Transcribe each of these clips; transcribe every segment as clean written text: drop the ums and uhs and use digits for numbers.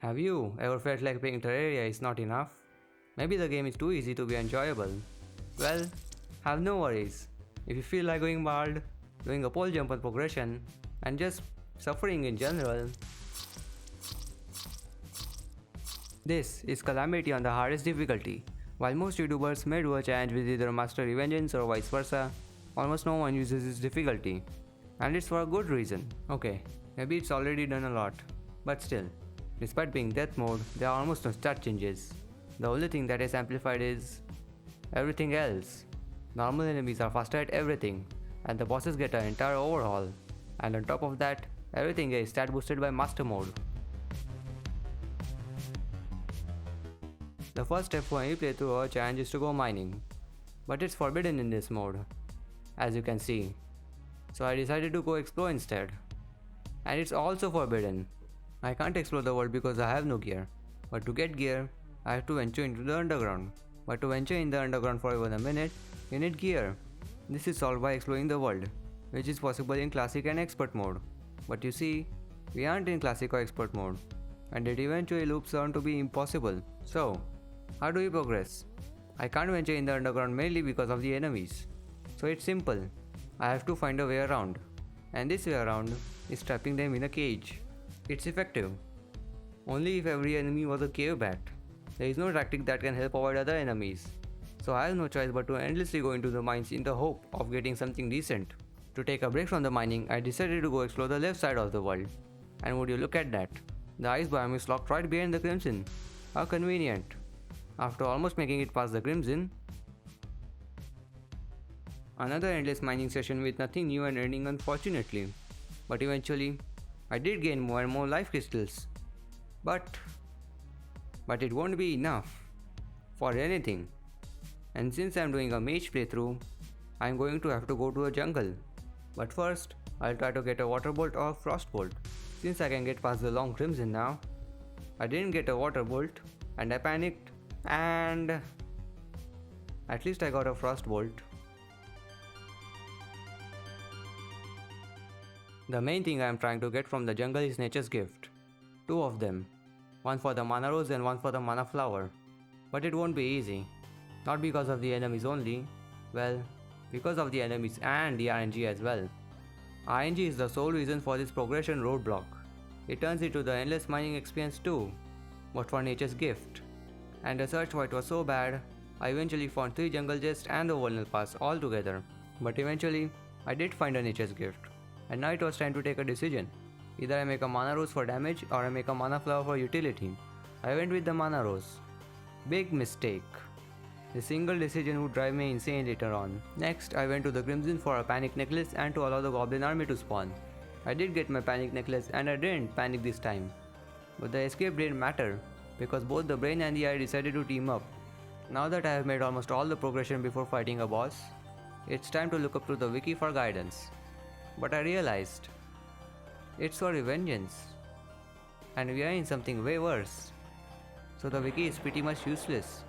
Have you ever felt like playing Terraria is not enough? Maybe the game is too easy to be enjoyable. Well, have no worries. If you feel like going bald, doing a pole jump on progression, and just suffering in general, this is Calamity on the hardest difficulty. While most YouTubers may do a challenge with either Master Revengeance or vice versa, almost no one uses this difficulty. And it's for a good reason. Okay, maybe it's already done a lot, but still. Despite being death mode, there are almost no stat changes. The only thing that is amplified is everything else. Normal enemies are faster at everything, and the bosses get an entire overhaul. And on top of that, everything is stat boosted by Master Mode. The first step for any playthrough or challenge is to go mining, but it's forbidden in this mode, as you can see. So I decided to go explore instead. And it's also forbidden. I can't explore the world because I have no gear, but to get gear, I have to venture into the underground. But to venture in the underground for even a minute, you need gear. This is solved by exploring the world, which is possible in classic and expert mode. But you see, we aren't in classic or expert mode, and it eventually loops down to be impossible. So, how do we progress? I can't venture in the underground mainly because of the enemies. So it's simple, I have to find a way around, and this way around is trapping them in a cage. It's effective, only if every enemy was a cave bat. There is no tactic that can help avoid other enemies, so I have no choice but to endlessly go into the mines in the hope of getting something decent. To take a break from the mining, I decided to go explore the left side of the world. And would you look at that, the ice biome is locked right behind the crimson. How convenient. After almost making it past the crimson, another endless mining session with nothing new and ending unfortunately. But eventually, I did gain more and more life crystals. But it won't be enough for anything. And since I'm doing a mage playthrough, I'm going to have to go to a jungle. But first, I'll try to get a water bolt or frost bolt. Since I can get past the long crimson now, I didn't get a water bolt and I panicked, and at least I got a frost bolt. The main thing I am trying to get from the jungle is nature's gift. Two of them. One for the mana rose and one for the mana flower. But it won't be easy. Not because of the enemies only. Well, because of the enemies and the RNG as well. RNG is the sole reason for this progression roadblock. It turns into the endless mining experience too. But for nature's gift. And the search for it was so bad, I eventually found 3 jungle chests and the Volnal Pass all together. But eventually, I did find a nature's gift. And now it was time to take a decision. Either I make a mana rose for damage or I make a mana flower for utility. I went with the mana rose. Big mistake. The single decision would drive me insane later on. Next, I went to the Crimson for a panic necklace and to allow the goblin army to spawn. I did get my panic necklace and I didn't panic this time. But the escape didn't matter because both the brain and the eye decided to team up. Now that I have made almost all the progression before fighting a boss, it's time to look up to the wiki for guidance. But I realized, it's for revengeance, and we are in something way worse. So the wiki is pretty much useless.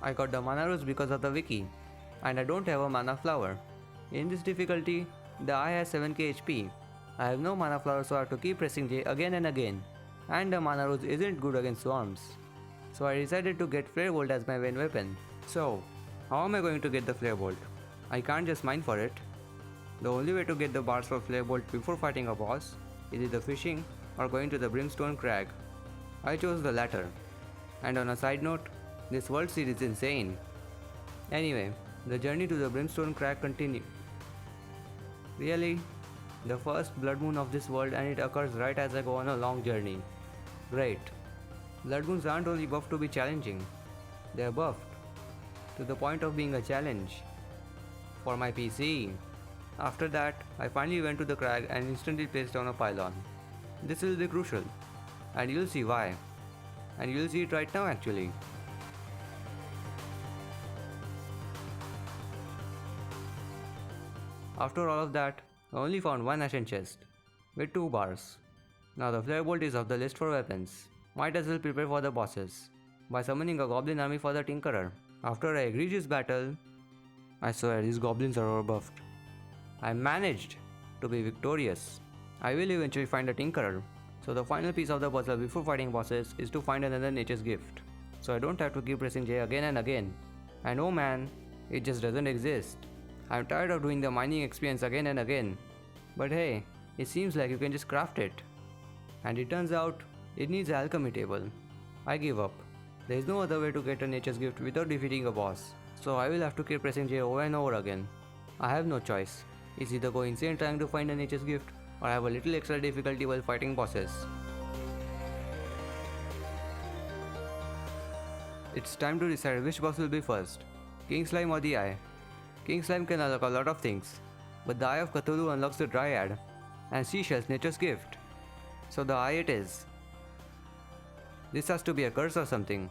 I got the mana rose because of the wiki, and I don't have a mana flower. In this difficulty, the eye has 7k HP. I have no mana flower, so I have to keep pressing J again and again. And the mana rose isn't good against swarms. So I decided to get flare bolt as my main weapon. So, how am I going to get the flare bolt? I can't just mine for it. The only way to get the bars for flare bolt before fighting a boss is either fishing or going to the brimstone crag. I chose the latter. And on a side note, this world seed is insane. Anyway, the journey to the brimstone crag continues. Really? The first blood moon of this world, and it occurs right as I go on a long journey. Great. Blood moons aren't only buffed to be challenging, they're buffed to the point of being a challenge for my PC. After that, I finally went to the crag and instantly placed down a pylon. This will be crucial, and you'll see why. And you'll see it right now actually. After all of that, I only found one ashen chest, with 2 bars. Now the flare bolt is off the list for weapons. Might as well prepare for the bosses, by summoning a goblin army for the Tinkerer. After an egregious battle, I swear these goblins are overbuffed, I managed to be victorious. I will eventually find a Tinkerer, So the final piece of the puzzle before fighting bosses is to find another nature's gift. So I don't have to keep pressing J again and again. And oh man, it just doesn't exist. I'm tired of doing the mining experience again and again. But hey, it seems like you can just craft it. And it turns out, it needs an alchemy table. I give up. There is no other way to get a nature's gift without defeating a boss. So I will have to keep pressing J over and over again. I have no choice. It's either go insane trying to find a nature's gift or have a little extra difficulty while fighting bosses. It's time to decide which boss will be first, King Slime or the Eye. King Slime can unlock a lot of things, but the Eye of Cthulhu unlocks the Dryad, and Seashell's nature's gift. So the Eye it is. This has to be a curse or something.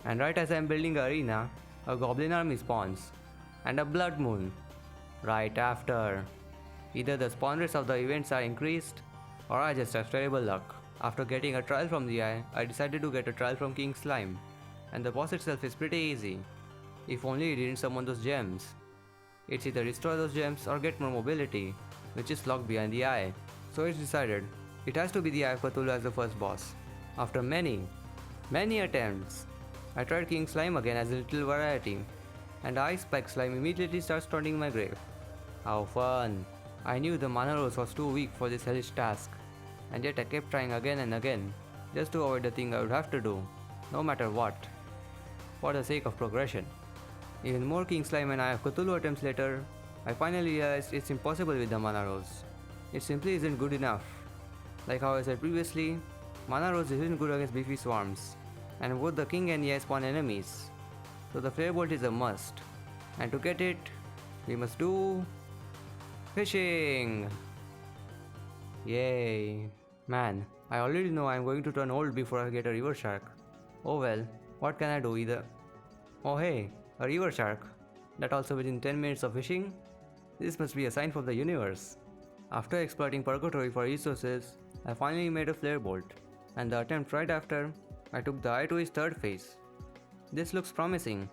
And right as I am building an arena, a goblin army spawns, and a blood moon. Right after. Either the spawn rates of the events are increased, or I just have terrible luck. After getting a trial from the Eye, I decided to get a trial from King Slime. And the boss itself is pretty easy. If only it didn't summon those gems. It's either destroy those gems or get more mobility, which is locked behind the Eye. So it's decided, it has to be the Eye of Cthulhu as the first boss. After many attempts, I tried King Slime again as a little variety, and Ice Spike Slime immediately starts taunting my grave. How fun! I knew the mana rose was too weak for this hellish task, and yet I kept trying again and again, just to avoid the thing I would have to do, no matter what, for the sake of progression. Even more King Slime and Eye of Cthulhu attempts later, I finally realized it's impossible with the mana rose. It simply isn't good enough. Like how I said previously, mana rose isn't good against beefy swarms, and both the king and the eye spawn enemies. So the flare bolt is a must, and to get it, we must do fishing. Yay. Man, I already know I'm going to turn old before I get a river shark. Oh well, what can I do either? Oh hey, a river shark. That also within 10 minutes of fishing? This must be a sign from the universe. After exploiting purgatory for resources, I finally made a flare bolt, and the attempt right after, I took the eye to his third phase. This looks promising.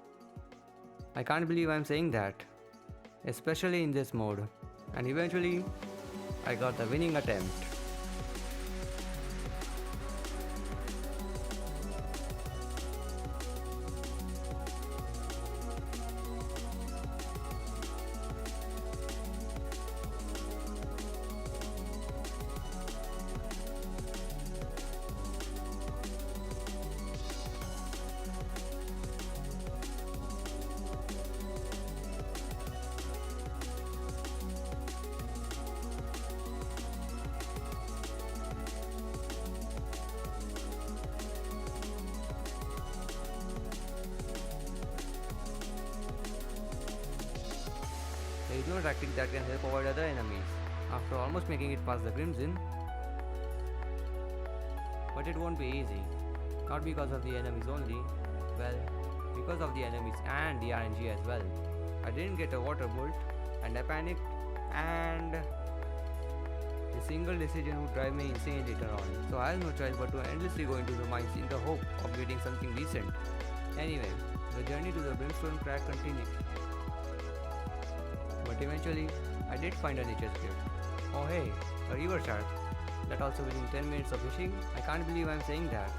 I can't believe I'm saying that, especially in this mode, and eventually, I got the winning attempt. There is no tactic that can help avoid other enemies, after almost making it past the Crimson. But it won't be easy, not because of the enemies only, well, because of the enemies and the RNG as well. I didn't get a water bolt, and I panicked, and a single decision would drive me insane later on, so I had no choice but to endlessly go into the mines in the hope of getting something decent. Anyway, the journey to the Brimstone Crack continued. But eventually, I did find a nature's gift. Oh hey, a river shark. That also within 10 minutes of fishing. I can't believe I'm saying that.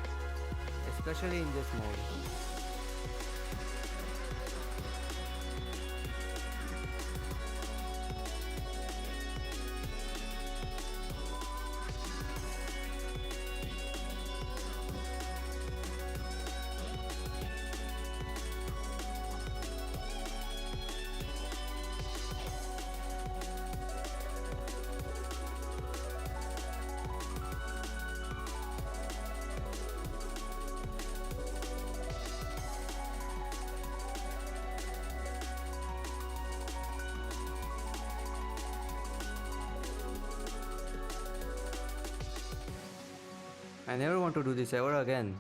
Especially in this mode. I never want to do this ever again.